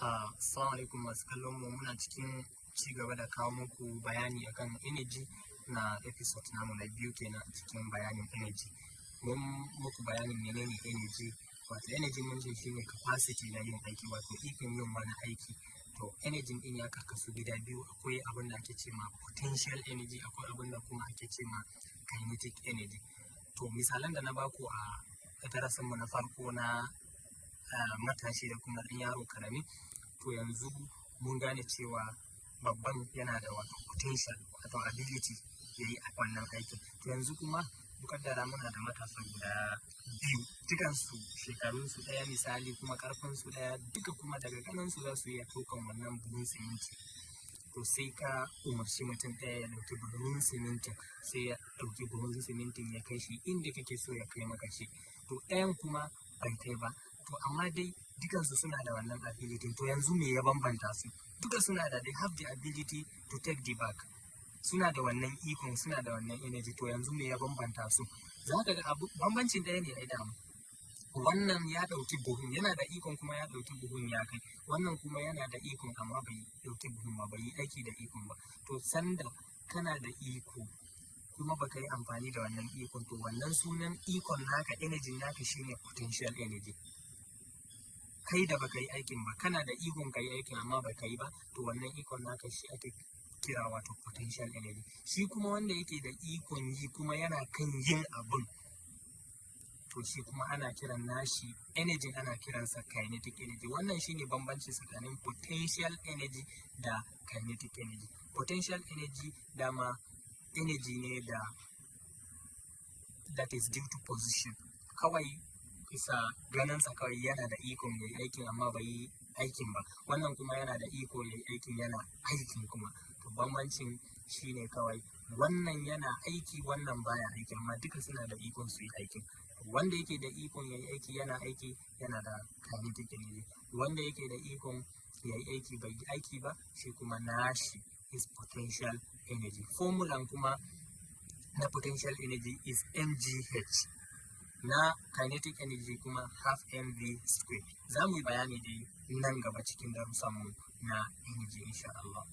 Assalamu alaikum masu kallon mu, muna cikin ci gaba da kawo muku bayani akan energy na episode namu na biyu kenan a cikin bayanin energy. Mun muku bayanin menene energy. Wato energy mun ce shine capacity na yin aiki, wato ikon yin wani aiki. To energy din ya karkasu gida biyu, akwai abin da ake ce ma potential energy, akwai abin da kuma ake ce ma kinetic energy. To misalan da na baku a darasin mu na farko na matashi da kuma ɗan yaro karami, to yanzu mun gane cewa babban yana da wato potential, wato ability ya yi wannan aikin. To yanzu kuma mukaddara muna da matasa guda biyu, dukansu shekarunsu ɗaya misali, kuma ƙarfinsu ɗaya, duka kuma daga ganinsu za su iya ɗaukan wannan buhun siminti. To sai ka umarci mutum ɗaya ya ɗauki buhun simintin, sai ya ɗauki buhun simintin ya kai shi inda kake so ya kai maka shi. To ɗayan kuma bai kai ba. To amma dai dukansu suna da wannan ability. To yanzu me ya bambanta su? Duka suna da, they have the ability to take the bag. Suna da wannan ikon, suna da wannan energy. To yanzu me ya bambanta su? Za ka ga bambancin ɗaya ne ai dama. Wannan ya ɗauki buhun, yana da ikon kuma ya ɗauki buhun ya kai. Wannan kuma yana da ikon amma bai ɗauki buhun ba, bai yi aiki da ikon ba. To sanda kana da iko kuma baka yi amfani da wannan ikon, to wannan sunan ikon naka, energy naka shine potential energy. Kai da baka yi aikin ba, kana da ikon ka yi aikin amma baka yi ba, to wannan ikon naka shi ake kira wato potential energy. Shi kuma wanda yake da ikon yi kuma yana kan yin abun, to shi kuma ana kiran nashi energy, ana kiransa kinetic energy. Wannan shine bambanci tsakanin potential energy da kinetic energy. Potential energy dama energy ne that is due to position. Kawai bisa ganinsa kawai yana da ikon ya yi aikin amma bai yi aikin ba. Wannan kuma yana da iko ya yi aikin, yana aikin kuma. To bambancin shine kawai wannan yana aiki, wannan baya aiki, amma duka suna da ikon su yi aikin. Wanda yake da ikon ya yi aiki yana aiki, yana da kinetic energy. Wanda yake da ikon ya yi aiki bai yi aiki ba, shi kuma nashi is potential energy. Formulan kuma na potential energy is mgh. Na kinetic energy kuma half mv square. Za mu yi bayani dai nan gaba cikin darussanmu na energy insha Allah.